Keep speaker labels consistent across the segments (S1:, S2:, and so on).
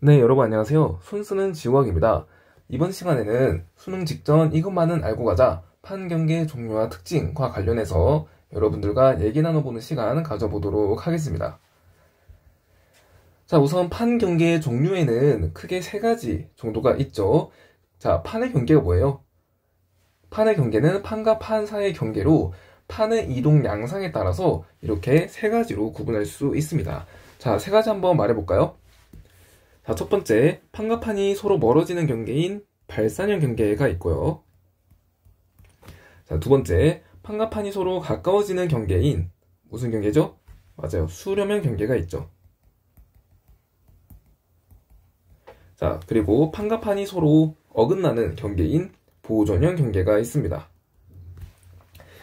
S1: 네, 여러분 안녕하세요. 손쓰는 지우학입니다. 이번 시간에는 수능 직전 이것만은 알고 가자 판경계 종류와 특징과 관련해서 여러분들과 얘기 나눠보는 시간 가져보도록 하겠습니다. 자, 우선 판경계 종류에는 크게 세 가지 정도가 있죠. 자, 판의 경계가 뭐예요? 판의 경계는 판과 판 사이의 경계로 판의 이동 양상에 따라서 이렇게 세 가지로 구분할 수 있습니다. 자, 세 가지 한번 말해볼까요? 자, 첫 번째, 판과 판이 서로 멀어지는 경계인 발산형 경계가 있고요. 자, 두 번째, 판과 판이 서로 가까워지는 경계인 무슨 경계죠? 맞아요. 수렴형 경계가 있죠. 자, 그리고 판과 판이 서로 어긋나는 경계인 보존형 경계가 있습니다.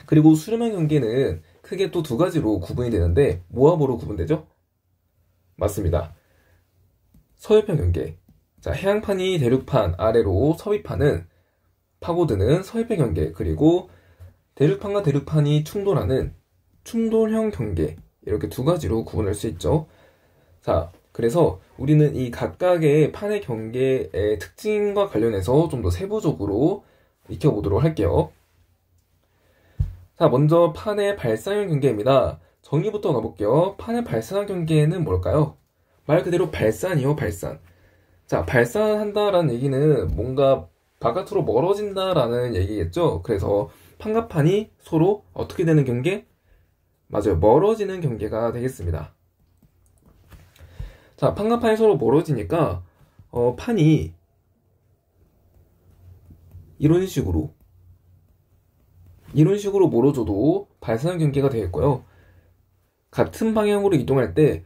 S1: 그리고 수렴형 경계는 크게 또 두 가지로 구분이 되는데 뭐와 뭐로 구분되죠? 맞습니다. 서해편 경계. 자, 해양판이 대륙판 아래로 서위판은 파고드는 서해편 경계, 그리고 대륙판과 대륙판이 충돌하는 충돌형 경계, 이렇게 두 가지로 구분할 수 있죠. 자, 그래서 우리는 이 각각의 판의 경계의 특징과 관련해서 좀 더 세부적으로 익혀보도록 할게요. 자, 먼저 판의 발산형 경계입니다. 정의부터 가볼게요. 판의 발산형 경계는 뭘까요? 말 그대로 발산이요, 발산. 자, 발산한다라는 얘기는 뭔가 바깥으로 멀어진다라는 얘기겠죠? 그래서 판과 판이 서로 어떻게 되는 경계? 맞아요, 멀어지는 경계가 되겠습니다. 자, 판과 판이 서로 멀어지니까 판이 이런 식으로 멀어져도 발산형 경계가 되겠고요. 같은 방향으로 이동할 때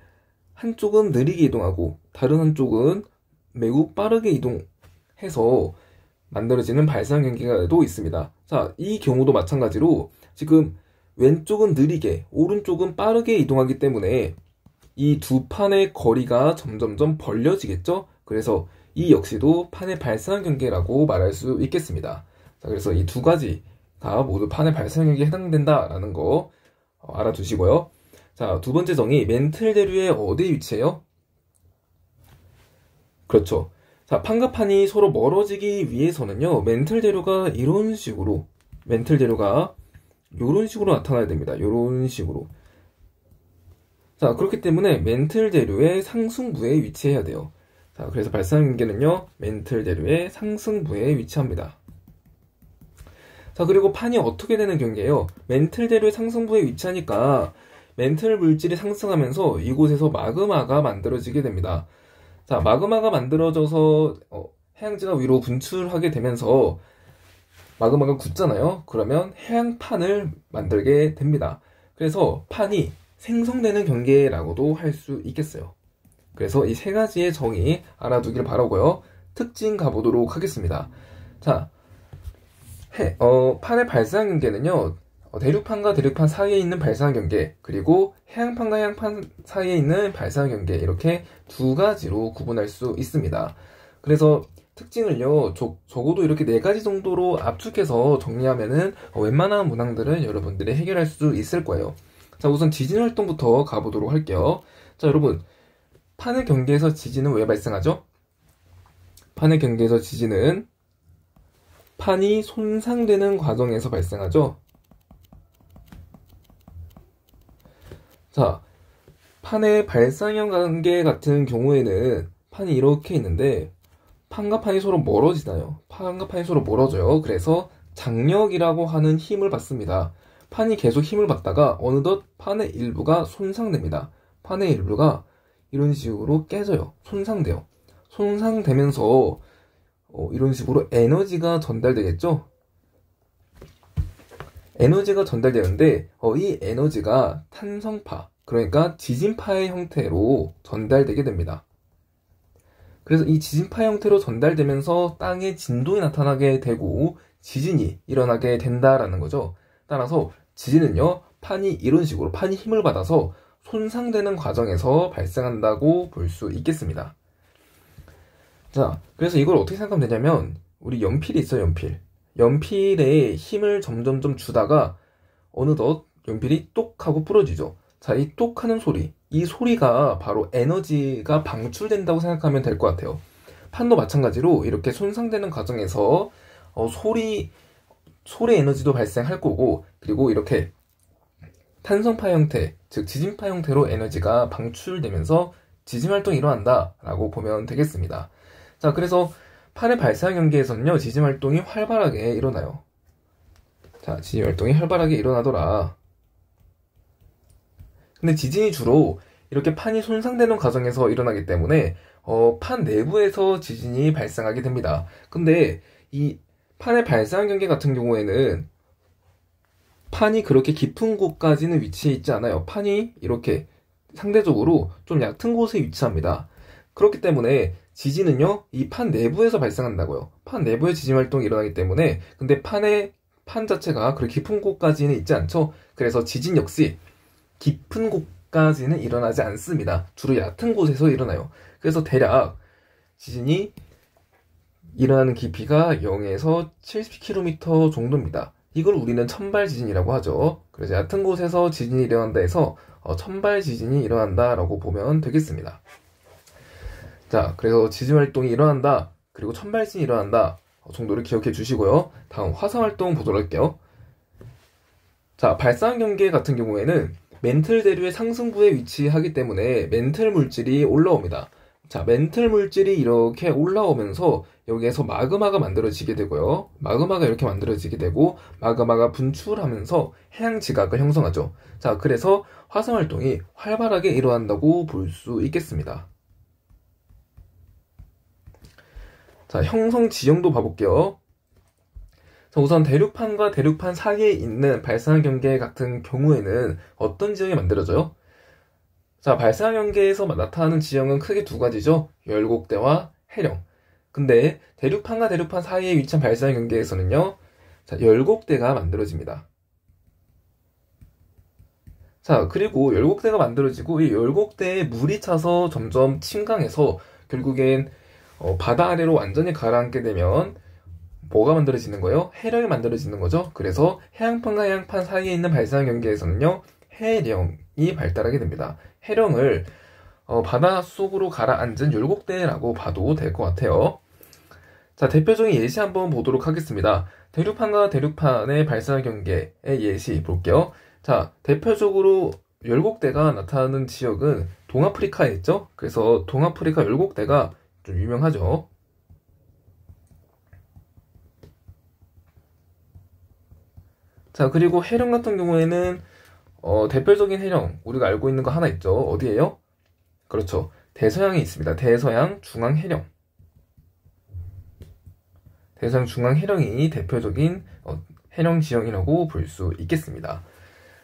S1: 한쪽은 느리게 이동하고 다른 한쪽은 매우 빠르게 이동해서 만들어지는 발산 경계가도 있습니다. 자, 이 경우도 마찬가지로 지금 왼쪽은 느리게, 오른쪽은 빠르게 이동하기 때문에 이 두 판의 거리가 점점점 벌려지겠죠? 그래서 이 역시도 판의 발산 경계라고 말할 수 있겠습니다. 자, 그래서 이 두 가지가 모두 판의 발산 경계에 해당된다라는 거 알아두시고요. 자, 두 번째 정의, 멘틀 대류의 어디에 위치해요? 그렇죠. 자, 판과 판이 서로 멀어지기 위해서는요, 멘틀 대류가 이런 식으로 나타나야 됩니다. 이런 식으로. 자, 그렇기 때문에 멘틀 대류의 상승부에 위치해야 돼요. 자, 그래서 발산 경계는요, 멘틀 대류의 상승부에 위치합니다. 자, 그리고 판이 어떻게 되는 경계예요? 멘틀 대류의 상승부에 위치하니까 멘틀 물질이 상승하면서 이곳에서 마그마가 만들어지게 됩니다. 자, 마그마가 만들어져서 해양지가 위로 분출하게 되면서 마그마가 굳잖아요. 그러면 해양판을 만들게 됩니다. 그래서 판이 생성되는 경계라고도 할 수 있겠어요. 그래서 이 세 가지의 정의 알아두길 바라고요. 특징 가보도록 하겠습니다. 자, 판의 발산 경계는요, 대륙판과 대륙판 사이에 있는 발산 경계, 그리고 해양판과 해양판 사이에 있는 발산 경계, 이렇게 두 가지로 구분할 수 있습니다. 그래서 특징을요, 적어도 이렇게 네 가지 정도로 압축해서 정리하면은 웬만한 문항들은 여러분들이 해결할 수 있을 거예요. 자, 우선 지진 활동부터 가보도록 할게요. 자, 여러분, 판의 경계에서 지진은 왜 발생하죠? 판의 경계에서 지진은 판이 손상되는 과정에서 발생하죠. 자, 판의 발산형 관계 같은 경우에는 판이 이렇게 있는데 판과 판이 서로 멀어지나요? 판과 판이 서로 멀어져요. 그래서 장력이라고 하는 힘을 받습니다. 판이 계속 힘을 받다가 어느덧 판의 일부가 손상됩니다. 판의 일부가 이런 식으로 깨져요. 손상돼요. 손상되면서 이런 식으로 에너지가 전달되겠죠? 에너지가 전달되는데 이 에너지가 탄성파, 그러니까 지진파의 형태로 전달되게 됩니다. 그래서 이 지진파 형태로 전달되면서 땅에 진동이 나타나게 되고 지진이 일어나게 된다라는 거죠. 따라서 지진은요, 판이 이런 식으로 판이 힘을 받아서 손상되는 과정에서 발생한다고 볼 수 있겠습니다. 자, 그래서 이걸 어떻게 생각하면 되냐면 우리 연필이 있어요, 연필. 연필에 힘을 점점점 주다가 어느덧 연필이 똑 하고 부러지죠. 자, 이 똑 하는 소리, 이 소리가 바로 에너지가 방출된다고 생각하면 될 것 같아요. 판도 마찬가지로 이렇게 손상되는 과정에서 소리 에너지도 발생할 거고, 그리고 이렇게 탄성파 형태, 즉 지진파 형태로 에너지가 방출되면서 지진 활동이 일어난다 라고 보면 되겠습니다. 자, 그래서 판의 발사 경계에서는요, 지진 활동이 활발하게 일어나요. 자, 지진 활동이 활발하게 일어나더라. 근데 지진이 주로 이렇게 판이 손상되는 과정에서 일어나기 때문에 판 내부에서 지진이 발생하게 됩니다. 근데 이 판의 발생 경계 같은 경우에는 판이 그렇게 깊은 곳까지는 위치해 있지 않아요. 판이 이렇게 상대적으로 좀 얕은 곳에 위치합니다. 그렇기 때문에 지진은요, 이 판 내부에서 발생한다고요. 판 내부에 지진 활동이 일어나기 때문에, 근데 판 자체가 그렇게 깊은 곳까지는 있지 않죠. 그래서 지진 역시 깊은 곳까지는 일어나지 않습니다. 주로 얕은 곳에서 일어나요. 그래서 대략 지진이 일어나는 깊이가 0에서 70km 정도입니다. 이걸 우리는 천발 지진이라고 하죠. 그래서 얕은 곳에서 지진이 일어난다 해서 천발 지진이 일어난다 라고 보면 되겠습니다. 자, 그래서 지진 활동이 일어난다, 그리고 천발 지진이 일어난다 정도를 기억해 주시고요. 다음 화산 활동 보도록 할게요. 자, 발산 경계 같은 경우에는 멘틀 대류의 상승부에 위치하기 때문에 멘틀 물질이 올라옵니다. 자, 멘틀 물질이 이렇게 올라오면서 여기에서 마그마가 만들어지게 되고요. 마그마가 이렇게 만들어지게 되고, 마그마가 분출하면서 해양 지각을 형성하죠. 자, 그래서 화산 활동이 활발하게 일어난다고 볼 수 있겠습니다. 자, 형성 지형도 봐볼게요. 자, 우선 대륙판과 대륙판 사이에 있는 발산 경계 같은 경우에는 어떤 지형이 만들어져요? 자, 발산 경계에서 나타나는 지형은 크게 두 가지죠. 열곡대와 해령. 근데 대륙판과 대륙판 사이에 위치한 발산 경계에서는요, 자, 열곡대가 만들어집니다. 자, 그리고 열곡대가 만들어지고 이 열곡대에 물이 차서 점점 침강해서 결국엔 바다 아래로 완전히 가라앉게 되면 뭐가 만들어지는 거예요? 해령이 만들어지는 거죠. 그래서 해양판과 해양판 사이에 있는 발산 경계에서는요, 해령이 발달하게 됩니다. 해령을 바다 속으로 가라앉은 열곡대라고 봐도 될 것 같아요. 자, 대표적인 예시 한번 보도록 하겠습니다. 대륙판과 대륙판의 발산 경계의 예시 볼게요. 자, 대표적으로 열곡대가 나타나는 지역은 동아프리카에 있죠. 그래서 동아프리카 열곡대가 좀 유명하죠. 자, 그리고 해령 같은 경우에는 대표적인 해령 우리가 알고 있는 거 하나 있죠. 어디예요? 그렇죠. 대서양에 있습니다. 대서양 중앙해령. 대서양 중앙해령이 대표적인 해령 지형이라고 볼 수 있겠습니다.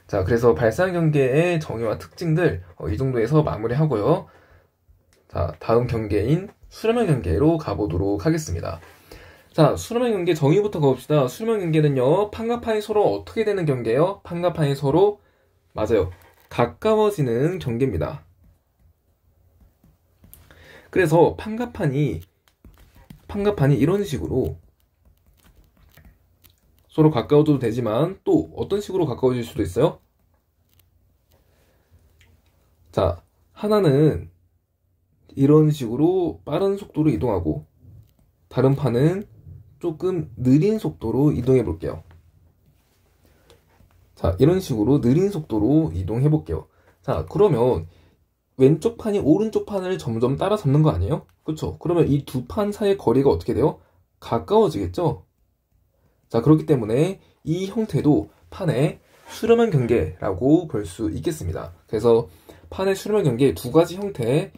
S1: 자, 그래서 발산 경계의 정의와 특징들 이 정도에서 마무리하고요. 자, 다음 경계인 수렴한 경계로 가보도록 하겠습니다. 자, 수렴한 경계 정의부터 가봅시다. 수렴한 경계는요, 판과 판이 서로 어떻게 되는 경계예요? 판과 판이 서로, 맞아요, 가까워지는 경계입니다. 그래서 판과 판이 이런 식으로 서로 가까워져도 되지만 또 어떤 식으로 가까워질 수도 있어요? 자, 하나는 이런 식으로 빠른 속도로 이동하고, 다른 판은 조금 느린 속도로 이동해 볼게요. 자, 이런 식으로 느린 속도로 이동해 볼게요. 자, 그러면 왼쪽 판이 오른쪽 판을 점점 따라잡는 거 아니에요? 그쵸? 그러면 이 두 판 사이의 거리가 어떻게 돼요? 가까워지겠죠? 자, 그렇기 때문에 이 형태도 판의 수렴한 경계라고 볼 수 있겠습니다. 그래서 판의 수렴한 경계 두 가지 형태,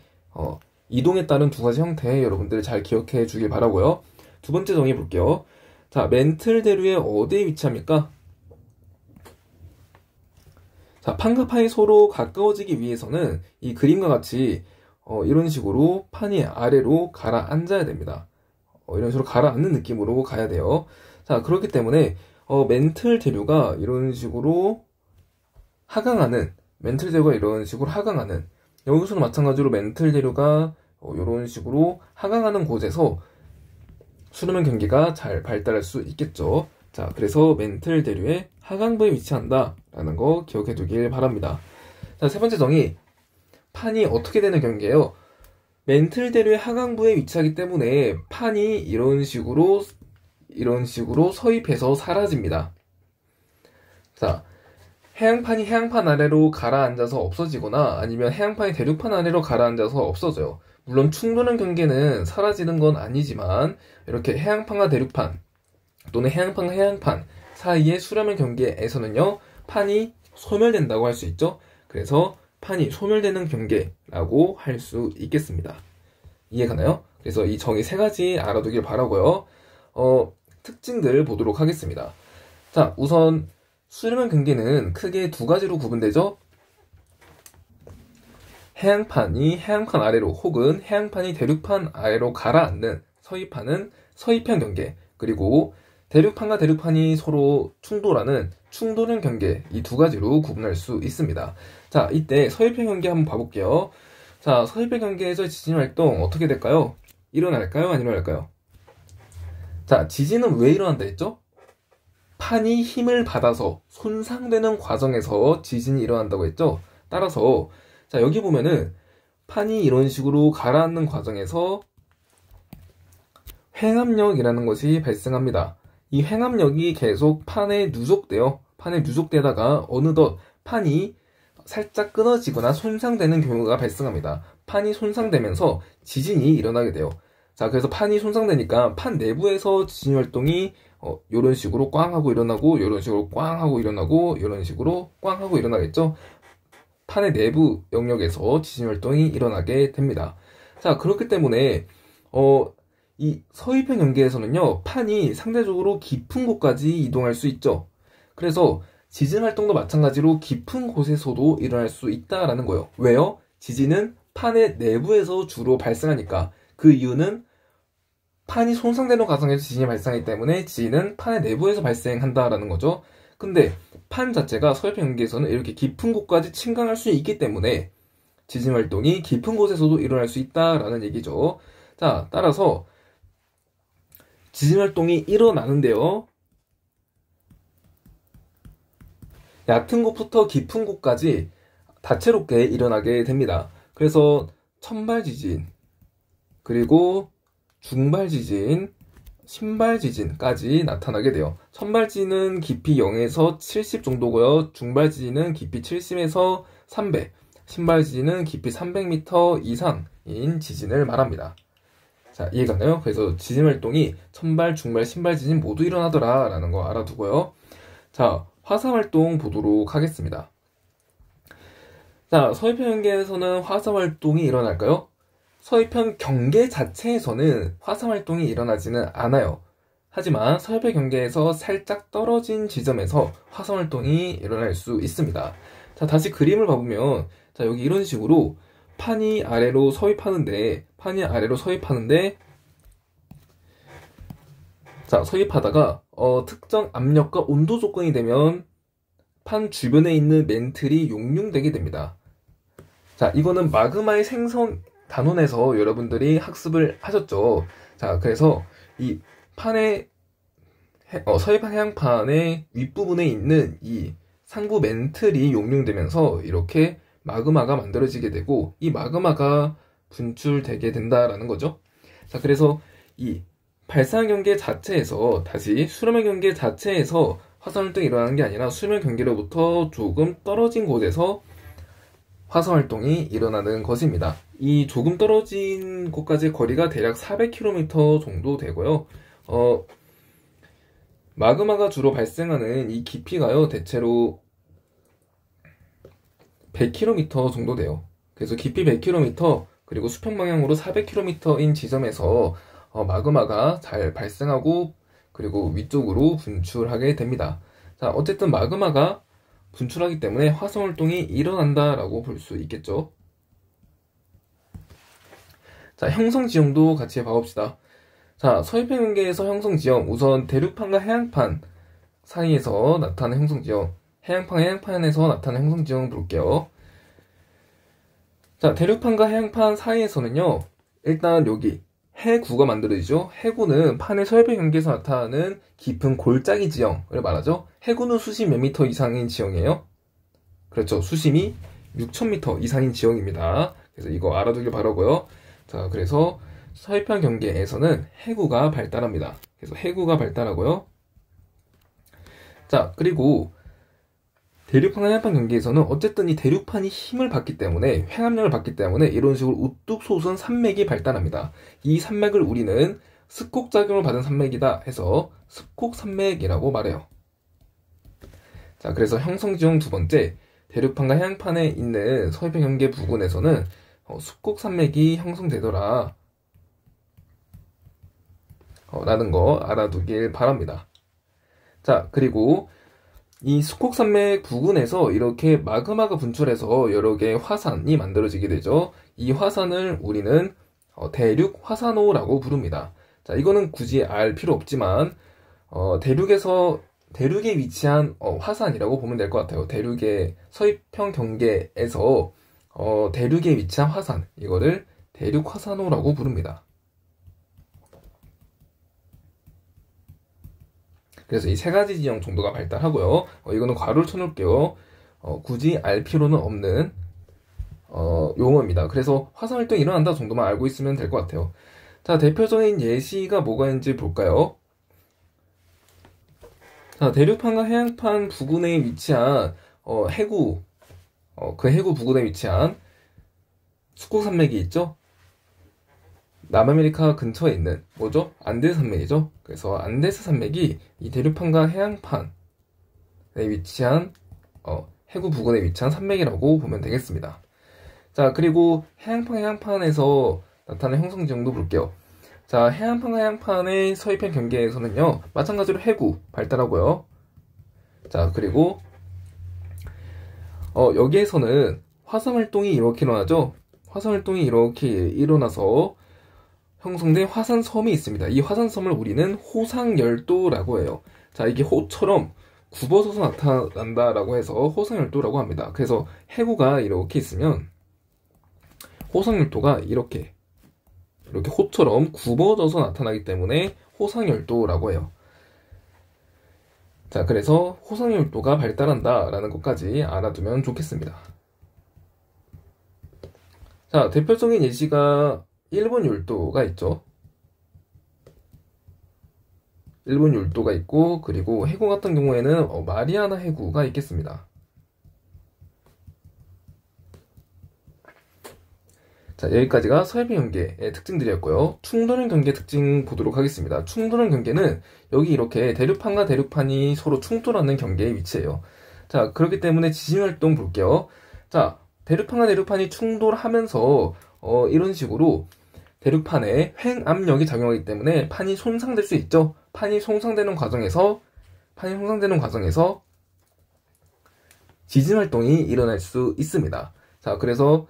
S1: 이동에 따른 두 가지 형태 여러분들 잘 기억해 주길 바라고요. 두 번째 정의 볼게요. 자, 멘틀 대류에 어디에 위치합니까? 자, 판과 판이 서로 가까워지기 위해서는 이 그림과 같이 이런 식으로 판이 아래로 가라앉아야 됩니다. 이런 식으로 가라앉는 느낌으로 가야 돼요. 자, 그렇기 때문에 멘틀 대류가 이런 식으로 하강하는, 여기서는 마찬가지로 멘틀 대류가 이런 식으로 하강하는 곳에서 수렴한 경계가 잘 발달할 수 있겠죠. 자, 그래서 멘틀 대류의 하강부에 위치한다 라는 거 기억해 두길 바랍니다. 자, 세 번째 정의, 판이 어떻게 되는 경계예요? 멘틀대류의 하강부에 위치하기 때문에 판이 이런 식으로 서입해서 사라집니다. 자, 해양판이 해양판 아래로 가라앉아서 없어지거나 아니면 해양판이 대륙판 아래로 가라앉아서 없어져요. 물론 충돌한 경계는 사라지는 건 아니지만 이렇게 해양판과 대륙판 또는 해양판과 해양판 사이의 수렴의 경계에서는요, 판이 소멸된다고 할 수 있죠. 그래서 판이 소멸되는 경계라고 할 수 있겠습니다. 이해가나요? 그래서 이 정의 세 가지 알아두길 바라고요. 특징들 보도록 하겠습니다. 자, 우선 수렴의 경계는 크게 두 가지로 구분되죠. 해양판이 해양판 아래로 혹은 해양판이 대륙판 아래로 가라앉는 서입하는 서입형 경계, 그리고 대륙판과 대륙판이 서로 충돌하는 충돌형 경계, 이 두 가지로 구분할 수 있습니다. 자, 이때 서입형 경계 한번 봐볼게요. 자, 서입형 경계에서 지진 활동 어떻게 될까요? 일어날까요? 안 일어날까요? 자, 지진은 왜 일어난다 했죠? 판이 힘을 받아서 손상되는 과정에서 지진이 일어난다고 했죠? 따라서 자, 여기 보면은 판이 이런 식으로 가라앉는 과정에서 횡압력이라는 것이 발생합니다. 이 횡압력이 계속 판에 누적돼요. 판에 누적되다가 어느덧 판이 살짝 끊어지거나 손상되는 경우가 발생합니다. 판이 손상되면서 지진이 일어나게 돼요. 자, 그래서 판이 손상되니까 판 내부에서 지진 활동이 이런 식으로 꽝 하고 일어나고, 이런 식으로 꽝 하고 일어나고, 이런 식으로 꽝 하고 일어나겠죠. 판의 내부 영역에서 지진 활동이 일어나게 됩니다. 자, 그렇기 때문에 이 서입형 경계에서는요, 판이 상대적으로 깊은 곳까지 이동할 수 있죠. 그래서 지진 활동도 마찬가지로 깊은 곳에서도 일어날 수 있다라는 거예요. 왜요? 지진은 판의 내부에서 주로 발생하니까. 그 이유는 판이 손상되는 과정에서 지진이 발생하기 때문에 지진은 판의 내부에서 발생한다라는 거죠. 근데 판 자체가 서입형 경계에서는 이렇게 깊은 곳까지 침강할 수 있기 때문에 지진 활동이 깊은 곳에서도 일어날 수 있다라는 얘기죠. 자, 따라서 지진 활동이 일어나는데요, 얕은 곳부터 깊은 곳까지 다채롭게 일어나게 됩니다. 그래서 천발 지진, 그리고 중발 지진, 신발 지진까지 나타나게 돼요. 천발 지진은 깊이 0에서 70 정도고요. 중발 지진은 깊이 70에서 300, 신발 지진은 깊이 300m 이상인 지진을 말합니다. 자, 이해가나요? 그래서 지진 활동이 천발, 중발, 신발 지진 모두 일어나더라 라는 거 알아두고요. 자, 화산 활동 보도록 하겠습니다. 자, 서입형 경계에서는 화산 활동이 일어날까요? 서입형 경계 자체에서는 화산 활동이 일어나지는 않아요. 하지만 서입형 경계에서 살짝 떨어진 지점에서 화산 활동이 일어날 수 있습니다. 자, 다시 그림을 봐보면, 자, 여기 이런 식으로 판이 아래로 서입하는데, 자, 서입하다가 특정 압력과 온도 조건이 되면 판 주변에 있는 멘틀이 용융되게 됩니다. 자, 이거는 마그마의 생성 단원에서 여러분들이 학습을 하셨죠. 자, 그래서 이 판의 서입한 해양판의 윗부분에 있는 이 상부 멘틀이 용융되면서 이렇게 마그마가 만들어지게 되고, 이 마그마가 분출되게 된다라는 거죠. 자, 그래서 이 발산 경계 자체에서, 다시 수렴의 경계 자체에서 화산 활동이 일어나는 게 아니라 수렴의 경계로부터 조금 떨어진 곳에서 화산 활동이 일어나는 것입니다. 이 조금 떨어진 곳까지 거리가 대략 400km 정도 되고요. 마그마가 주로 발생하는 이 깊이가요, 대체로 100km 정도 돼요. 그래서 깊이 100km, 그리고 수평 방향으로 400km인 지점에서 마그마가 잘 발생하고, 그리고 위쪽으로 분출하게 됩니다. 자, 어쨌든 마그마가 분출하기 때문에 화산 활동이 일어난다라고 볼 수 있겠죠. 자, 형성 지형도 같이 봐봅시다. 자, 서입형 경계에서 형성 지형, 우선 대륙판과 해양판 사이에서 나타나는 형성 지형, 해양판에서 나타나는 형성 지형 볼게요. 자, 대륙판과 해양판 사이에서는요, 일단 여기 해구가 만들어지죠. 해구는 판의 서입형 경계에서 나타나는 깊은 골짜기 지형을 말하죠. 해구는 수심 몇 미터 이상인 지형이에요. 그렇죠. 수심이 6,000m 이상인 지형입니다. 그래서 이거 알아두길 바라고요. 자, 그래서 서해편 경계에서는 해구가 발달합니다. 그래서 해구가 발달하고요. 자, 그리고 대륙판과 해안판 경계에서는 어쨌든 이 대륙판이 힘을 받기 때문에, 횡압력을 받기 때문에 이런 식으로 우뚝 솟은 산맥이 발달합니다. 이 산맥을 우리는 습곡작용을 받은 산맥이다 해서 습곡산맥이라고 말해요. 자, 그래서 형성지형 두 번째, 대륙판과 해안판에 있는 서해편 경계 부근에서는 습곡산맥이 형성되더라 라는 거 알아두길 바랍니다. 자, 그리고 이 습곡산맥 부근에서 이렇게 마그마가 분출해서 여러 개의 화산이 만들어지게 되죠. 이 화산을 우리는 대륙 화산호라고 부릅니다. 자, 이거는 굳이 알 필요 없지만 대륙에 위치한 화산이라고 보면 될 것 같아요. 대륙의 서해편 경계에서 대륙에 위치한 화산, 이거를 대륙 화산호라고 부릅니다. 그래서 이 세 가지 지형 정도가 발달하고요. 이거는 괄호를 쳐놓을게요. 굳이 알 필요는 없는 용어입니다. 그래서 화산 활동이 일어난다 정도만 알고 있으면 될 것 같아요. 자, 대표적인 예시가 뭐가 있는지 볼까요? 자, 대륙판과 해안판 부근에 위치한 해구, 그 해구 부근에 위치한 습곡산맥이 있죠? 남아메리카 근처에 있는 뭐죠? 안데스 산맥이죠. 그래서 안데스 산맥이 이 대륙판과 해안판에 위치한 해구 부근에 위치한 산맥이라고 보면 되겠습니다. 자, 그리고 해안판에서 나타나는 형성 지형도 볼게요. 자, 해안판과 해안판의 서해편 경계에서는요, 마찬가지로 해구 발달하고요. 자, 그리고 여기에서는 화산 활동이 이렇게 일어나죠. 화산 활동이 이렇게 일어나서 형성된 화산섬이 있습니다. 이 화산섬을 우리는 호상열도라고 해요. 자, 이게 호처럼 굽어져서 나타난다라고 해서 호상열도라고 합니다. 그래서 해구가 이렇게 있으면 호상열도가 이렇게 호처럼 굽어져서 나타나기 때문에 호상열도라고 해요. 자, 그래서 호상열도가 발달한다라는 것까지 알아두면 좋겠습니다. 자, 대표적인 예시가 일본 열도가 있죠. 일본 열도가 있고, 그리고 해구 같은 경우에는 마리아나 해구가 있겠습니다. 자, 여기까지가 서해편 경계의 특징들이었고요. 충돌형 경계 특징 보도록 하겠습니다. 충돌형 경계는 여기 이렇게 대륙판과 대륙판이 서로 충돌하는 경계에 위치해요. 자, 그렇기 때문에 지진활동 볼게요. 자, 대륙판과 대륙판이 충돌하면서 이런 식으로 대륙판에 횡압력이 작용하기 때문에 판이 손상될 수 있죠. 판이 손상되는 과정에서 지진 활동이 일어날 수 있습니다. 자, 그래서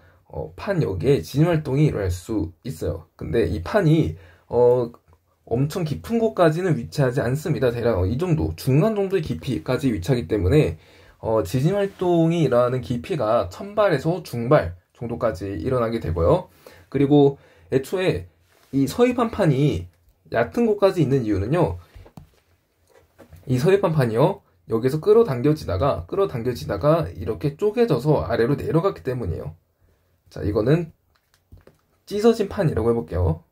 S1: 판 여기에 지진 활동이 일어날 수 있어요. 근데 이 판이 엄청 깊은 곳까지는 위치하지 않습니다. 대략 이 정도, 중간 정도의 깊이까지 위치하기 때문에 지진 활동이 일어나는 깊이가 1000발에서 중발 정도까지 일어나게 되고요. 그리고 애초에 이 서해판 판이 얕은 곳까지 있는 이유는요, 이 서해판 판이요, 여기서 끌어당겨지다가 이렇게 쪼개져서 아래로 내려갔기 때문이에요. 자, 이거는 찢어진 판이라고 해볼게요.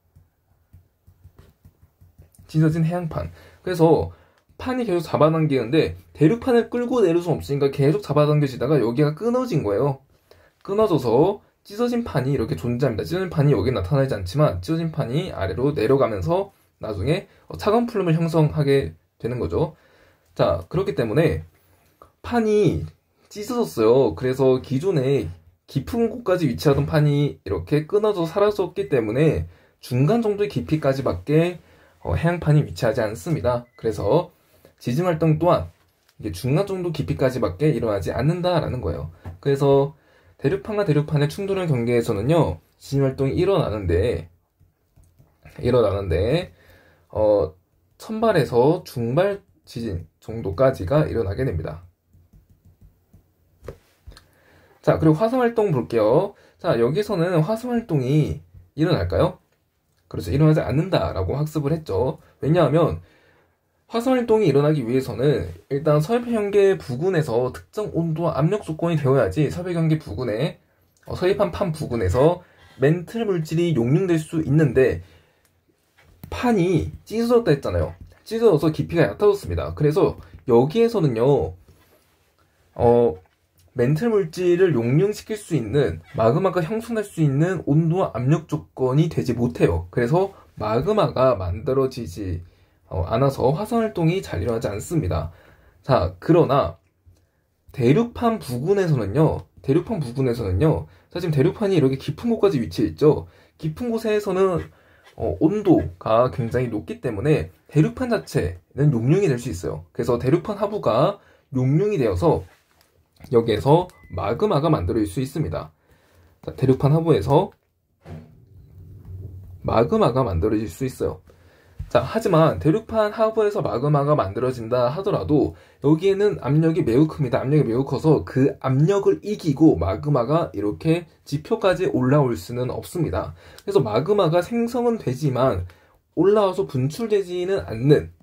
S1: 찢어진 해안판. 그래서 판이 계속 잡아당기는데 대륙판을 끌고 내릴 수 없으니까 계속 잡아당겨지다가 여기가 끊어진 거예요. 끊어져서 찢어진 판이 이렇게 존재합니다. 찢어진 판이 여기 나타나지 않지만 찢어진 판이 아래로 내려가면서 나중에 차가운 플룸을 형성하게 되는 거죠. 자, 그렇기 때문에 판이 찢어졌어요. 그래서 기존에 깊은 곳까지 위치하던 판이 이렇게 끊어져 사라졌기 때문에 중간 정도의 깊이까지밖에 해양판이 위치하지 않습니다. 그래서 지진 활동 또한 이게 중간 정도 깊이까지밖에 일어나지 않는다라는 거예요. 그래서 대륙판과 대륙판의 충돌형 경계에서는요, 지진 활동이 일어나는데 1000발에서 중발 지진 정도까지가 일어나게 됩니다. 자, 그리고 화산 활동 볼게요. 자, 여기서는 화산 활동이 일어날까요? 그렇죠. 일어나지 않는다라고 학습을 했죠. 왜냐하면 화산활동이 일어나기 위해서는 일단 서해평계 부근에서 특정 온도와 압력 조건이 되어야지 서해평계 부근에 서해판 판 부근에서 멘틀 물질이 용융될 수 있는데 판이 찢어졌다 했잖아요. 찢어져서 깊이가 얕아졌습니다. 그래서 여기에서는요 멘틀 물질을 용융시킬 수 있는 마그마가 형성될 수 있는 온도와 압력 조건이 되지 못해요. 그래서 마그마가 만들어지지 않아서 화산활동이 잘 일어나지 않습니다. 자, 그러나 대륙판 부근에서는요 지금 대륙판이 이렇게 깊은 곳까지 위치해 있죠. 깊은 곳에서는 온도가 굉장히 높기 때문에 대륙판 자체는 용융이 될 수 있어요. 그래서 대륙판 하부가 용융이 되어서 여기에서 마그마가 만들어질 수 있습니다. 자, 대륙판 하부에서 마그마가 만들어질 수 있어요. 자, 하지만 대륙판 하부에서 마그마가 만들어진다 하더라도 여기에는 압력이 매우 큽니다. 압력이 매우 커서 그 압력을 이기고 마그마가 이렇게 지표까지 올라올 수는 없습니다. 그래서 마그마가 생성은 되지만 올라와서 분출되지는 않는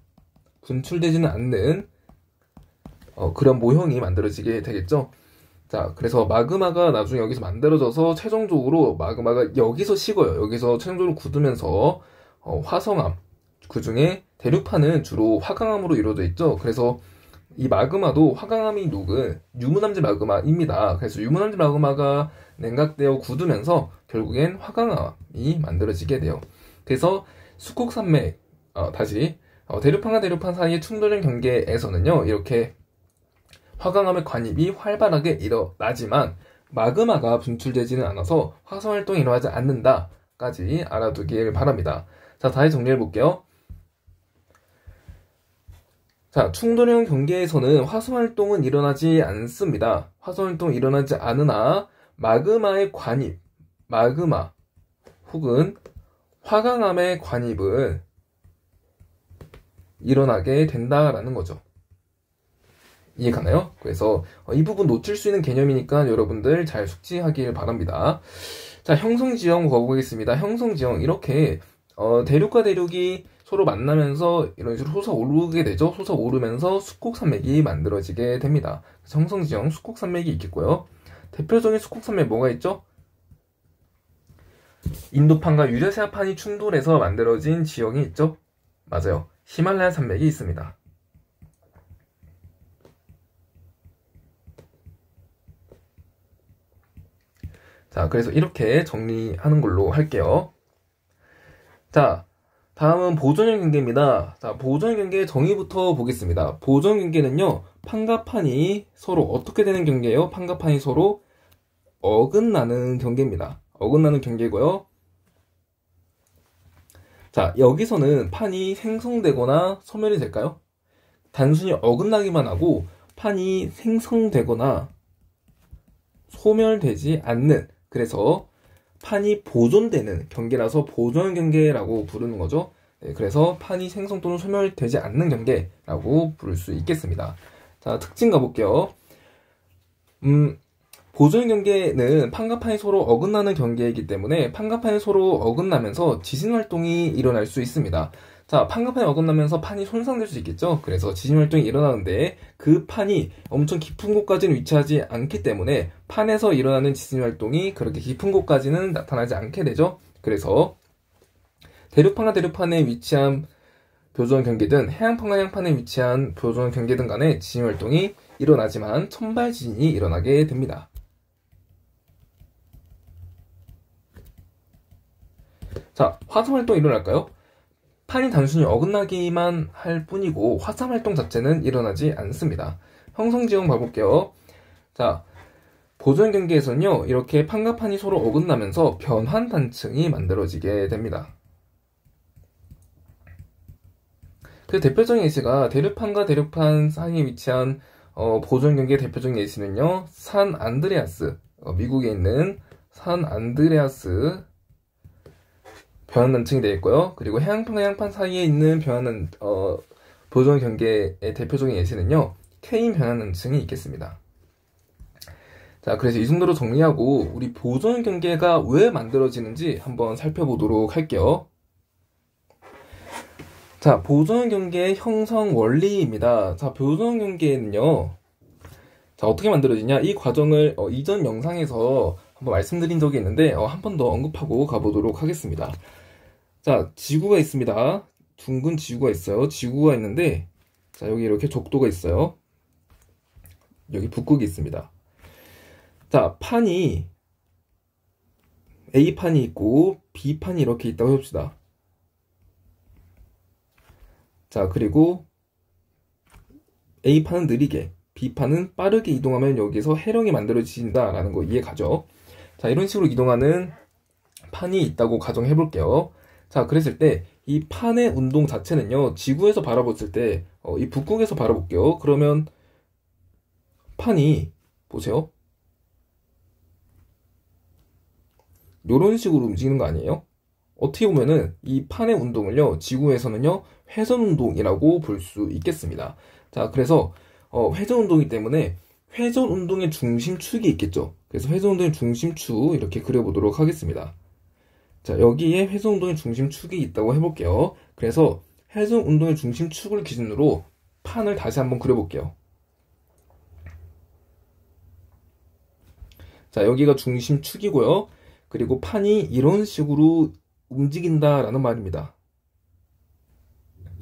S1: 그런 모형이 만들어지게 되겠죠. 자, 그래서 마그마가 나중에 여기서 만들어져서 최종적으로 마그마가 여기서 식어요. 여기서 최종적으로 굳으면서 화성암, 그 중에 대륙판은 주로 화강암으로 이루어져 있죠. 그래서 이 마그마도 화강암이 녹은 유문암질 마그마입니다. 그래서 유문암질 마그마가 냉각되어 굳으면서 결국엔 화강암이 만들어지게 돼요. 그래서 수콕산맥, 대륙판과 대륙판 사이의 충돌형 경계에서는요, 이렇게 화강암의 관입이 활발하게 일어나지만 마그마가 분출되지는 않아서 화산활동이 일어나지 않는다까지 알아두길 바랍니다. 자, 다시 정리해볼게요. 자, 충돌형 경계에서는 화산활동은 일어나지 않습니다. 화산활동이 일어나지 않으나 마그마의 관입, 마그마 혹은 화강암의 관입은 일어나게 된다라는 거죠. 이해가나요? 그래서 이 부분 놓칠 수 있는 개념이니까 여러분들 잘 숙지하길 바랍니다. 자, 형성지형 가보겠습니다. 형성지형 이렇게 대륙과 대륙이 서로 만나면서 이런 식으로 솟아오르게 되죠. 솟아오르면서 수콕산맥이 만들어지게 됩니다. 그래서 형성지형 수콕산맥이 있겠고요. 대표적인 수콕산맥 뭐가 있죠? 인도판과 유라시아판이 충돌해서 만들어진 지형이 있죠. 맞아요. 히말라야 산맥이 있습니다. 자, 그래서 이렇게 정리하는 걸로 할게요. 자, 다음은 보존형 경계입니다. 자, 보존형 경계의 정의부터 보겠습니다. 보존형 경계는요, 판과 판이 서로 어떻게 되는 경계예요? 판과 판이 서로 어긋나는 경계입니다. 어긋나는 경계고요. 자, 여기서는 판이 생성되거나 소멸이 될까요? 단순히 어긋나기만 하고 판이 생성되거나 소멸되지 않는, 그래서 판이 보존되는 경계라서 보존 경계라고 부르는 거죠. 네, 그래서 판이 생성 또는 소멸되지 않는 경계라고 부를 수 있겠습니다. 자, 특징 가볼게요. 보존 경계는 판과 판이 서로 어긋나는 경계이기 때문에 판과 판이 서로 어긋나면서 지진 활동이 일어날 수 있습니다. 자, 판과 판이 어긋나면서 판이 손상될 수 있겠죠. 그래서 지진 활동이 일어나는데 그 판이 엄청 깊은 곳까지는 위치하지 않기 때문에 판에서 일어나는 지진 활동이 그렇게 깊은 곳까지는 나타나지 않게 되죠. 그래서 대륙판과 대륙판에 위치한 보존 경계든 해양판과 해양판에 위치한 보존 경계든 간에 지진 활동이 일어나지만 천발 지진이 일어나게 됩니다. 자, 화산 활동이 일어날까요? 판이 단순히 어긋나기만 할 뿐이고 화산 활동 자체는 일어나지 않습니다. 형성지형 봐볼게요. 자, 보존 경계에서는요, 이렇게 판과 판이 서로 어긋나면서 변환 단층이 만들어지게 됩니다. 그 대표적인 예시가 대륙판과 대륙판 사이에 위치한 보존 경계의 대표적인 예시는요, 산 안드레아스, 미국에 있는 산 안드레아스 변환 단층이 되어 있고요. 그리고 해양판과 해양판 사이에 있는 보존 경계의 대표적인 예시는요, 케인 변환 단층이 있겠습니다. 자, 그래서 이 정도로 정리하고 우리 보존 경계가 왜 만들어지는지 한번 살펴보도록 할게요. 자, 보존 경계의 형성 원리입니다. 자, 보존 경계는요. 자, 어떻게 만들어지냐? 이 과정을 이전 영상에서 한번 말씀드린 적이 있는데 한 번 더 언급하고 가보도록 하겠습니다. 자, 지구가 있습니다. 둥근 지구가 있어요. 지구가 있는데 자, 여기 이렇게 적도가 있어요. 여기 북극이 있습니다. 자, 판이 A판이 있고 B판이 이렇게 있다고 해봅시다. 자, 그리고 A판은 느리게, B판은 빠르게 이동하면 여기서 해령이 만들어진다라는 거 이해 가죠? 자, 이런 식으로 이동하는 판이 있다고 가정해 볼게요. 자, 그랬을 때 이 판의 운동 자체는요, 지구에서 바라봤을 때, 이 북극에서 바라볼게요. 그러면 판이, 보세요. 요런 식으로 움직이는 거 아니에요? 어떻게 보면은 이 판의 운동을요, 지구에서는요, 회전 운동이라고 볼 수 있겠습니다. 자, 그래서 회전 운동이기 때문에 회전 운동의 중심축이 있겠죠. 그래서 회전 운동의 중심축 이렇게 그려보도록 하겠습니다. 자, 여기에 회전 운동의 중심축이 있다고 해볼게요. 그래서 회전 운동의 중심축을 기준으로 판을 다시 한번 그려볼게요. 자, 여기가 중심축이고요. 그리고 판이 이런 식으로 움직인다라는 말입니다.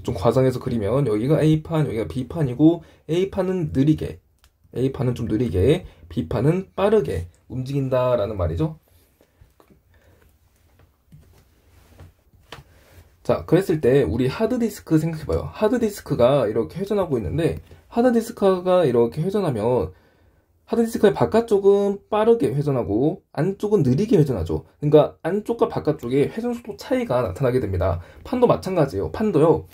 S1: 좀 과장해서 그리면 여기가 A판, 여기가 B판이고 A판은 느리게, A판은 좀 느리게, B판은 빠르게 움직인다라는 말이죠. 자, 그랬을 때 우리 하드디스크 생각해봐요. 하드디스크가 이렇게 회전하고 있는데 하드디스크가 이렇게 회전하면 하드디스크의 바깥쪽은 빠르게 회전하고 안쪽은 느리게 회전하죠. 그러니까 안쪽과 바깥쪽에 회전 속도 차이가 나타나게 됩니다. 판도 마찬가지예요. 판도요.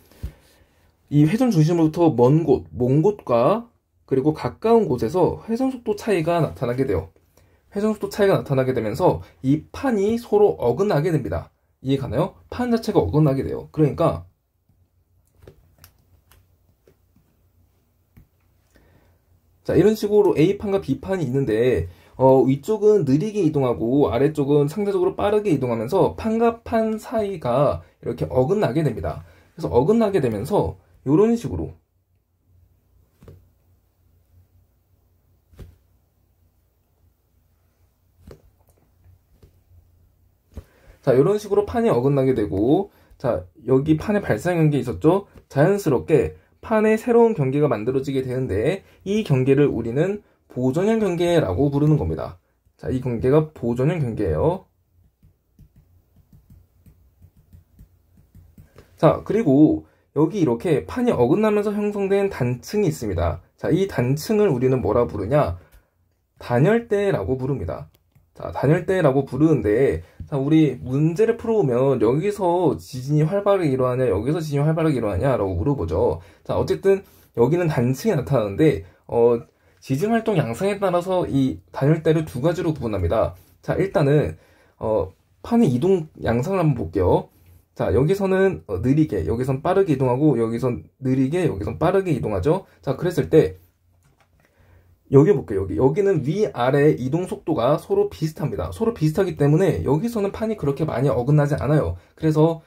S1: 이 회전 중심으로부터 먼 곳, 먼 곳과 그리고 가까운 곳에서 회전 속도 차이가 나타나게 돼요. 회전 속도 차이가 나타나게 되면서 이 판이 서로 어긋나게 됩니다. 이해 가나요? 판 자체가 어긋나게 돼요. 그러니까 자, 이런 식으로 A판과 B판이 있는데 위쪽은 느리게 이동하고 아래쪽은 상대적으로 빠르게 이동하면서 판과 판 사이가 이렇게 어긋나게 됩니다. 그래서 어긋나게 되면서 이런 식으로 자, 이런 식으로 판이 어긋나게 되고 자, 여기 판에 발생한 게 있었죠? 자연스럽게 판에 새로운 경계가 만들어지게 되는데 이 경계를 우리는 보존형 경계라고 부르는 겁니다. 자, 이 경계가 보존형 경계예요. 자, 그리고 여기 이렇게 판이 어긋나면서 형성된 단층이 있습니다. 자, 이 단층을 우리는 뭐라 부르냐? 단열대라고 부릅니다. 자, 단열대라고 부르는데, 자, 우리 문제를 풀어보면 여기서 지진이 활발하게 일어나냐, 여기서 지진이 활발하게 일어나냐라고 물어보죠. 자, 어쨌든 여기는 단층이 나타나는데, 지진 활동 양상에 따라서 이 단열대를 두 가지로 구분합니다. 자, 일단은 판의 이동 양상을 한번 볼게요. 자, 여기서는 느리게, 여기선 빠르게 이동하고, 여기선 느리게, 여기선 빠르게 이동하죠. 자, 그랬을 때 여기 볼게요. 여기는 위아래 이동 속도가 서로 비슷합니다. 서로 비슷하기 때문에 여기서는 판이 그렇게 많이 어긋나지 않아요. 그래서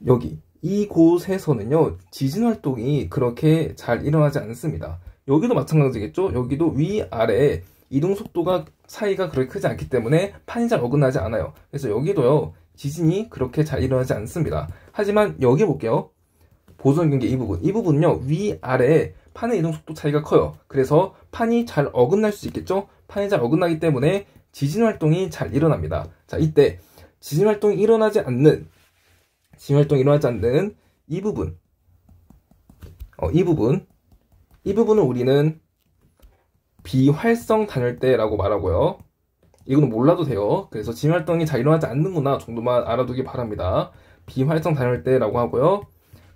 S1: 여기 이곳에서는요, 지진 활동이 그렇게 잘 일어나지 않습니다. 여기도 마찬가지겠죠? 여기도 위아래 이동 속도가 차이가 그렇게 크지 않기 때문에 판이 잘 어긋나지 않아요. 그래서 여기도요, 지진이 그렇게 잘 일어나지 않습니다. 하지만 여기 볼게요. 보존 경계 이 부분. 이 부분은요, 위아래 판의 이동 속도 차이가 커요. 그래서 판이 잘 어긋날 수 있겠죠? 판이 잘 어긋나기 때문에 지진 활동이 잘 일어납니다. 자, 이때 지진 활동이 일어나지 않는 이 부분, 이 부분을 우리는 비활성 단열대라고 말하고요. 이거는 몰라도 돼요. 그래서 지진 활동이 잘 일어나지 않는구나 정도만 알아두기 바랍니다. 비활성 단열대라고 하고요.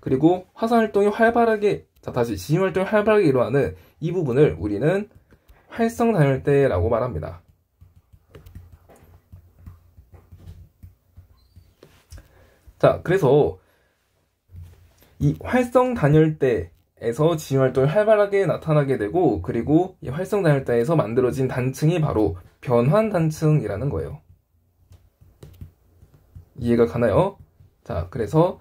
S1: 그리고 화산 활동이 활발하게, 자, 다시 지진 활동이 활발하게 일어나는 이 부분을 우리는 활성 단열대라고 말합니다. 자, 그래서 이 활성 단열대에서 지진 활동이 활발하게 나타나게 되고, 그리고 이 활성 단열대에서 만들어진 단층이 바로 변환 단층이라는 거예요. 이해가 가나요? 자, 그래서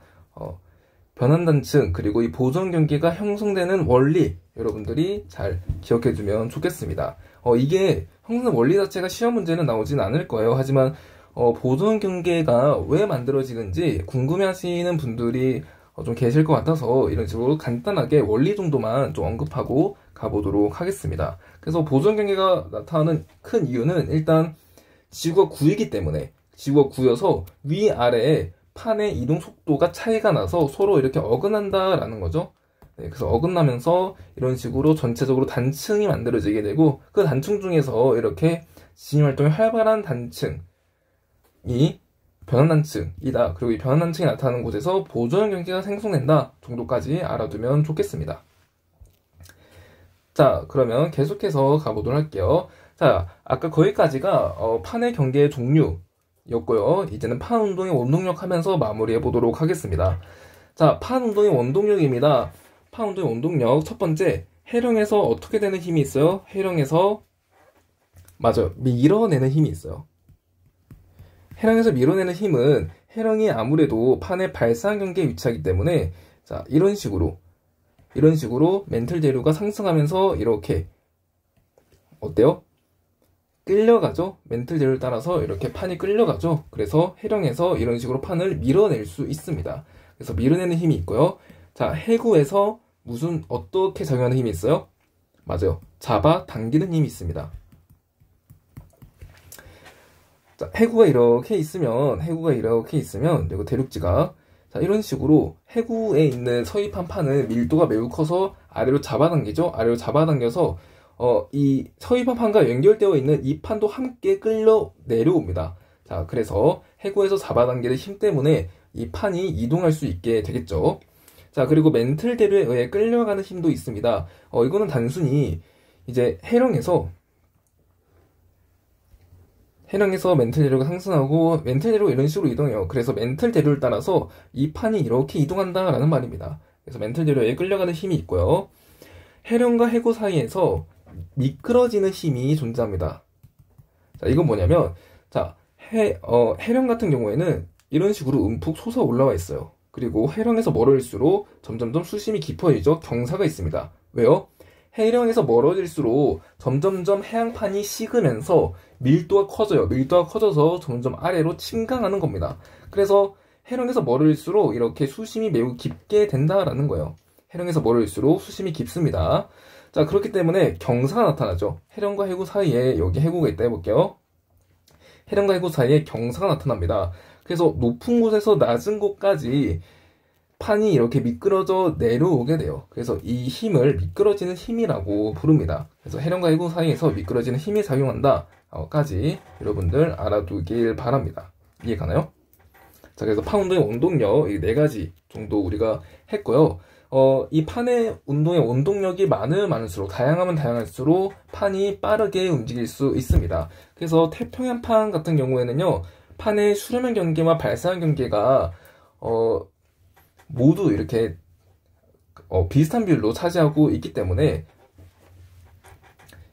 S1: 변환단층, 그리고 이 보존 경계가 형성되는 원리, 여러분들이 잘 기억해두면 좋겠습니다. 이게 형성 원리 자체가 시험 문제는 나오진 않을 거예요. 하지만 보존 경계가 왜 만들어지는지 궁금해하시는 분들이 좀 계실 것 같아서 이런 식으로 간단하게 원리 정도만 좀 언급하고 가보도록 하겠습니다. 그래서 보존 경계가 나타나는 큰 이유는 일단 지구가 구이기 때문에, 지구가 구여서 위아래에 판의 이동 속도가 차이가 나서 서로 이렇게 어긋난다라는 거죠. 네, 그래서 어긋나면서 이런 식으로 전체적으로 단층이 만들어지게 되고, 그 단층 중에서 이렇게 지진 활동이 활발한 단층이 변환단층이다. 그리고 이 변환단층이 나타나는 곳에서 보존 경계가 생성된다 정도까지 알아두면 좋겠습니다. 자, 그러면 계속해서 가보도록 할게요. 자, 아까 거기까지가 판의 경계의 종류였고요. 이제는 판 운동의 원동력 하면서 마무리해 보도록 하겠습니다. 자, 판 운동의 원동력입니다. 판 운동의 원동력 첫 번째, 해령에서 어떻게 되는 힘이 있어요? 해령에서 맞아요, 밀어내는 힘이 있어요. 해령에서 밀어내는 힘은 해령이 아무래도 판의 발상 경계에 위치하기 때문에, 자, 이런 식으로 멘틀 대류가 상승하면서 이렇게 어때요? 끌려가죠? 멘틀 대류를 따라서 이렇게 판이 끌려가죠? 그래서 해령에서 이런 식으로 판을 밀어낼 수 있습니다. 그래서 밀어내는 힘이 있고요. 자, 해구에서 어떻게 작용하는 힘이 있어요? 맞아요, 잡아당기는 힘이 있습니다. 자, 해구가 이렇게 있으면 그리고 대륙지가, 자, 이런 식으로 해구에 있는 서입한 판은 밀도가 매우 커서 아래로 잡아당기죠. 아래로 잡아당겨서 이 서입한 판과 연결되어 있는 이 판도 함께 끌려 내려옵니다. 자, 그래서 해구에서 잡아당기는 힘 때문에 이 판이 이동할 수 있게 되겠죠. 자, 그리고 멘틀 대류에 의해 끌려가는 힘도 있습니다. 이거는 단순히 이제 해령에서 멘틀 대류가 상승하고 멘틀 대류가 이런 식으로 이동해요. 그래서 멘틀 대류를 따라서 이 판이 이렇게 이동한다라는 말입니다. 그래서 멘틀 대류에 끌려가는 힘이 있고요. 해령과 해구 사이에서 미끄러지는 힘이 존재합니다. 자, 이건 뭐냐면, 자, 해령 같은 경우에는 이런 식으로 움푹 솟아 올라와 있어요. 그리고 해령에서 멀어질수록 점점점 수심이 깊어지죠. 경사가 있습니다. 왜요? 해령에서 멀어질수록 점점점 해양판이 식으면서 밀도가 커져요. 밀도가 커져서 점점 아래로 침강하는 겁니다. 그래서 해령에서 멀어질수록 이렇게 수심이 매우 깊게 된다라는 거예요. 해령에서 멀어질수록 수심이 깊습니다. 자, 그렇기 때문에 경사가 나타나죠. 해령과 해구 사이에, 여기 해구가 있다 해볼게요. 해령과 해구 사이에 경사가 나타납니다. 그래서 높은 곳에서 낮은 곳까지 판이 이렇게 미끄러져 내려오게 돼요. 그래서 이 힘을 미끄러지는 힘이라고 부릅니다. 그래서 해령과 해구 사이에서 미끄러지는 힘이 작용한다 까지 여러분들 알아두길 바랍니다. 이해 가나요? 자, 그래서 판 운동의 원동력 이 4가지 정도 우리가 했고요. 이 판의 운동의 원동력이 많을수록, 다양하면 다양할수록 판이 빠르게 움직일 수 있습니다. 그래서 태평양판 같은 경우에는요, 판의 수렴형 경계와 발사형 경계가 모두 이렇게 비슷한 비율로 차지하고 있기 때문에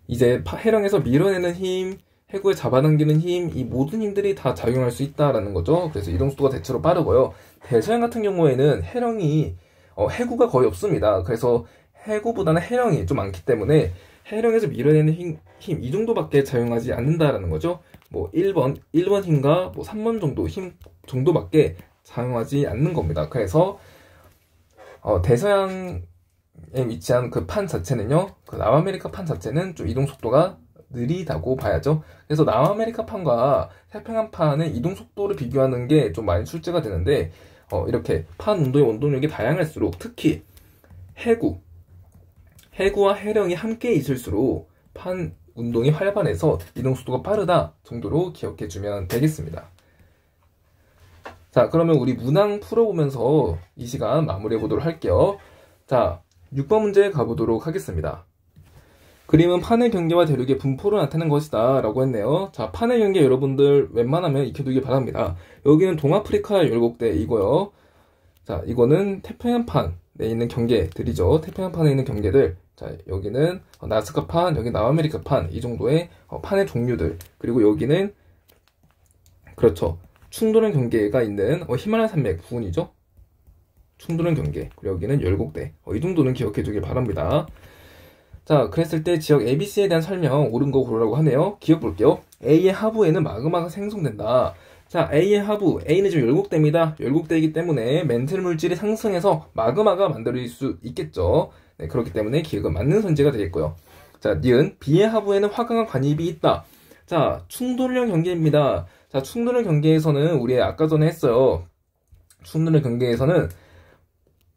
S1: 이제 해령에서 밀어내는 힘, 해구에 잡아당기는 힘, 이 모든 힘들이 다 작용할 수 있다라는 거죠. 그래서 이동 속도가 대체로 빠르고요. 대서양 같은 경우에는 해구가 거의 없습니다. 그래서 해구보다는 해령이 좀 많기 때문에 해령에서 밀어내는 힘 이 정도밖에 작용하지 않는다라는 거죠. 뭐 1번 힘과 뭐 3번 정도 힘 정도밖에 작용하지 않는 겁니다. 그래서 대서양에 위치한 그 판 자체는요, 그 남아메리카 판 자체는 좀 이동 속도가 느리다고 봐야죠. 그래서 남아메리카 판과 태평양 판의 이동 속도를 비교하는 게 좀 많이 출제가 되는데, 이렇게 판 운동의 원동력이 다양할수록, 특히 해구와 해령이 함께 있을수록 판 운동이 활발해서 이동 속도가 빠르다 정도로 기억해주면 되겠습니다. 자, 그러면 우리 문항 풀어보면서 이 시간 마무리해 보도록 할게요. 자, 6번 문제 가보도록 하겠습니다. 그림은 판의 경계와 대륙의 분포를 나타낸 것이다 라고 했네요. 자, 판의 경계 여러분들 웬만하면 익혀두기 바랍니다. 여기는 동아프리카 열곡대이고요. 자, 이거는 태평양판에 있는 경계들이죠. 태평양판에 있는 경계들. 자, 여기는 나스카판, 여기 남아메리카판, 이 정도의 판의 종류들. 그리고 여기는 그렇죠, 충돌형 경계가 있는 히말라야 산맥 부근이죠. 충돌형 경계. 그리고 여기는 열곡대. 이 정도는 기억해 두길 바랍니다. 자, 그랬을 때 지역 ABC에 대한 설명 옳은 거 고르라고 하네요. 기억 볼게요. A의 하부에는 마그마가 생성된다. 자, A의 하부, A는 지금 열곡대입니다. 열곡대이기 때문에 멘틀 물질이 상승해서 마그마가 만들어질 수 있겠죠. 네, 그렇기 때문에 기억은 맞는 선지가 되겠고요. 자, 니은 B의 하부에는 화강암 관입이 있다. 자, 충돌형 경계입니다. 자, 충돌형 경계에서는 우리 아까 전에 했어요. 충돌형 경계에서는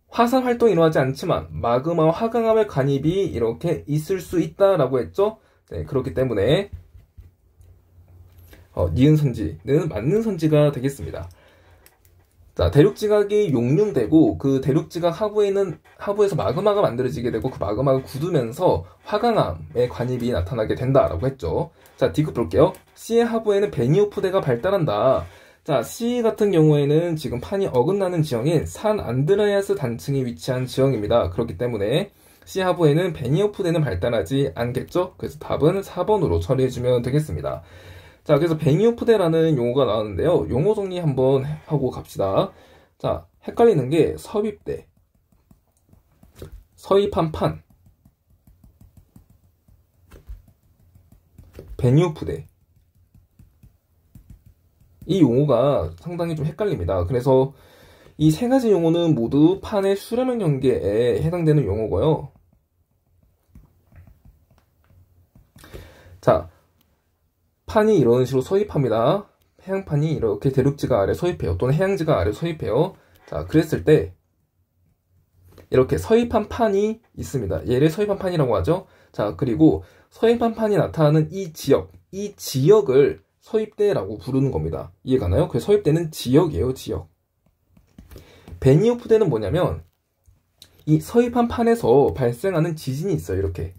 S1: 화산 활동이 일어나지 않지만 마그마와 화강암의 관입이 이렇게 있을 수 있다라고 했죠. 네, 그렇기 때문에 니은 선지는 맞는 선지가 되겠습니다. 자, 대륙지각이 용융되고 그 대륙지각 하부에서 마그마가 만들어지게 되고 그 마그마가 굳으면서 화강암의 관입이 나타나게 된다라고 했죠. 자, D급 볼게요. C의 하부에는 베니오프대가 발달한다. 자, C 같은 경우에는 지금 판이 어긋나는 지형인 산 안드레아스 단층이 위치한 지형입니다. 그렇기 때문에 C 하부에는 베니오프대는 발달하지 않겠죠? 그래서 답은 4번으로 처리해주면 되겠습니다. 자, 그래서 베니오프대라는 용어가 나왔는데요. 용어 정리 한번 하고 갑시다. 자, 헷갈리는 게 서입대, 서입한 판, 베니오프대. 이 용어가 상당히 좀 헷갈립니다. 그래서 이 세 가지 용어는 모두 판의 수렴형 경계에 해당되는 용어고요. 자, 판이 이런 식으로 서입합니다. 해양판이 이렇게 대륙지가 아래 서입해요. 또는 해양지가 아래 서입해요. 자, 그랬을 때 이렇게 서입한 판이 있습니다. 얘를 서입한 판이라고 하죠. 자, 그리고 서입한 판이 나타나는 이 지역을 서입대라고 부르는 겁니다. 이해가나요? 그 서입대는 지역이에요, 지역. 베니오프대는 뭐냐면 이 서입한 판에서 발생하는 지진이 있어요. 이렇게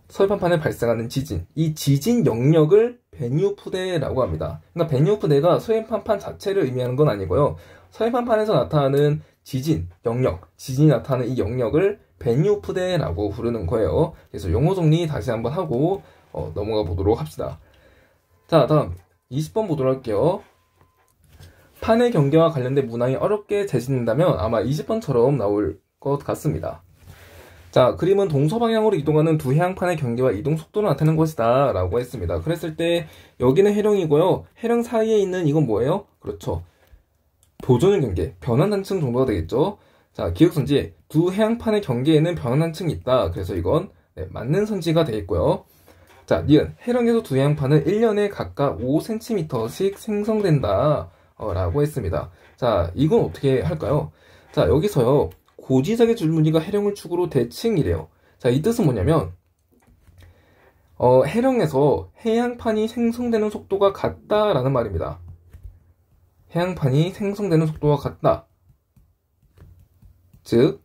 S1: 서입한 판에 발생하는 지진, 이 지진 영역을 베니오프대라고 합니다. 그러니까 베니오프대가 서입한 판 자체를 의미하는 건 아니고요. 서입한 판에서 나타나는 지진 영역, 지진이 나타나는 이 영역을 베니오프대라고 부르는 거예요. 그래서 용어 정리 다시 한번 하고 넘어가 보도록 합시다. 자, 다음 20번 보도록 할게요. 판의 경계와 관련된 문항이 어렵게 제시된다면 아마 20번처럼 나올 것 같습니다. 자, 그림은 동서방향으로 이동하는 두 해양판의 경계와 이동 속도를 나타내는 것이다 라고 했습니다. 그랬을 때 여기는 해령이고요. 해령 사이에 있는 이건 뭐예요? 그렇죠. 보존형 경계, 변환단층 정도가 되겠죠. 자, 기억선지, 두 해양판의 경계에는 변환단층이 있다. 그래서 이건 맞는 선지가 되겠고요. 자, 니은, 해령에서 두 해양판은 1년에 각각 5cm씩 생성된다 라고 했습니다. 자, 이건 어떻게 할까요? 자, 여기서요. 고지적의 줄무늬가 해령을 축으로 대칭이래요. 자, 이 뜻은 뭐냐면 해령에서 해양판이 생성되는 속도가 같다라는 말입니다. 해양판이 생성되는 속도가 같다. 즉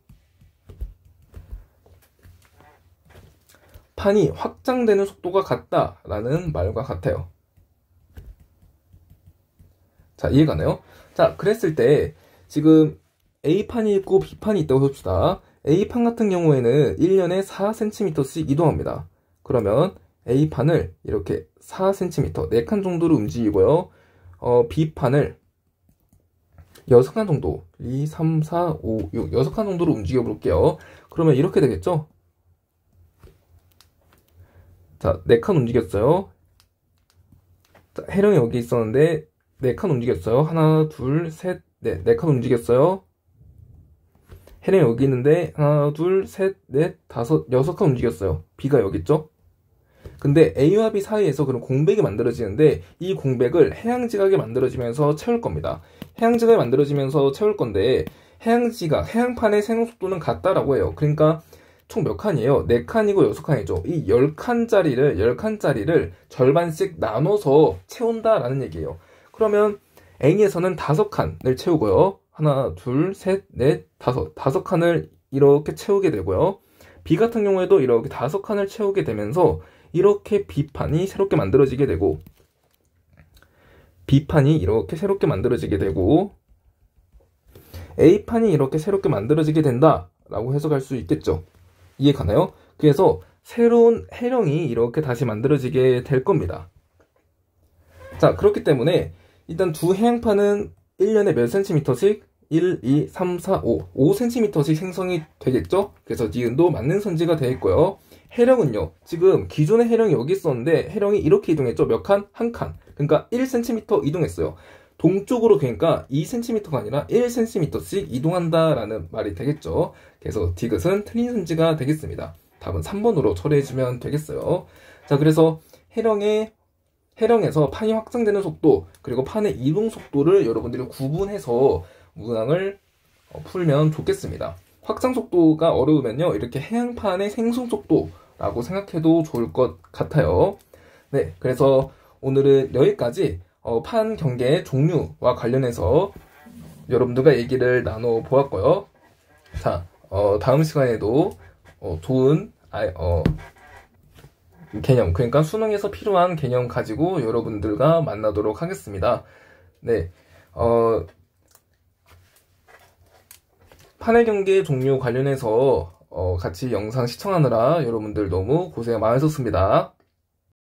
S1: 판이 확장되는 속도가 같다라는 말과 같아요. 자, 이해가나요? 자, 그랬을 때 지금 A판이 있고 B판이 있다고 해봅시다. A판 같은 경우에는 1년에 4cm씩 이동합니다. 그러면 A판을 이렇게 4cm, 4칸 정도로 움직이고요. B판을 6칸 정도, 2, 3, 4, 5, 6, 6칸 정도로 움직여 볼게요. 그러면 이렇게 되겠죠? 자, 4칸 움직였어요. 자, 해령이 여기 있었는데 4칸 움직였어요. 하나, 둘, 셋, 넷. 4칸 움직였어요. 해령이 여기 있는데 하나, 둘, 셋, 넷, 다섯, 6칸 움직였어요. B가 여기 있죠? 근데 A와 B 사이에서 그런 공백이 만들어지는데 이 공백을 해양지각이 만들어지면서 채울 겁니다. 해양지각이 만들어지면서 채울 건데 해양판의 생성속도는 같다라고 해요. 그러니까 총 몇 칸이에요? 4칸이고 6칸이죠. 이 10칸짜리를 절반씩 나눠서 채운다라는 얘기예요. 그러면 A에서는 5칸을 채우고요. 하나, 둘, 셋, 넷, 다섯 칸을 이렇게 채우게 되고요. B 같은 경우에도 이렇게 5칸을 채우게 되면서 이렇게 B판이 새롭게 만들어지게 되고 B판이 이렇게 새롭게 만들어지게 되고 A판이 이렇게 새롭게 만들어지게 된다라고 해석할 수 있겠죠. 이해 가나요? 그래서 새로운 해령이 이렇게 다시 만들어지게 될 겁니다. 자, 그렇기 때문에 일단 두 해양판은 1년에 몇 cm씩 1, 2, 3, 4, 5. 5cm씩 생성이 되겠죠? 그래서 니은도 맞는 선지가 되어 있고요. 해령은요. 지금 기존의 해령이 여기 있었는데 해령이 이렇게 이동했죠? 몇 칸? 한 칸. 그러니까 1cm 이동했어요. 동쪽으로 그러니까 2cm가 아니라 1cm씩 이동한다라는 말이 되겠죠. 그래서 디귿은 틀린 선지가 되겠습니다. 답은 3번으로 처리해주면 되겠어요. 자, 그래서 해령에서 판이 확장되는 속도, 그리고 판의 이동 속도를 여러분들이 구분해서 문항을 풀면 좋겠습니다. 확장 속도가 어려우면요, 이렇게 해양판의 생성 속도라고 생각해도 좋을 것 같아요. 네, 그래서 오늘은 여기까지 판 경계의 종류와 관련해서 여러분들과 얘기를 나눠 보았고요. 자, 다음 시간에도 좋은 개념, 그러니까 수능에서 필요한 개념 가지고 여러분들과 만나도록 하겠습니다. 네, 판의 경계 종류 관련해서 같이 영상 시청하느라 여러분들 너무 고생 많으셨습니다.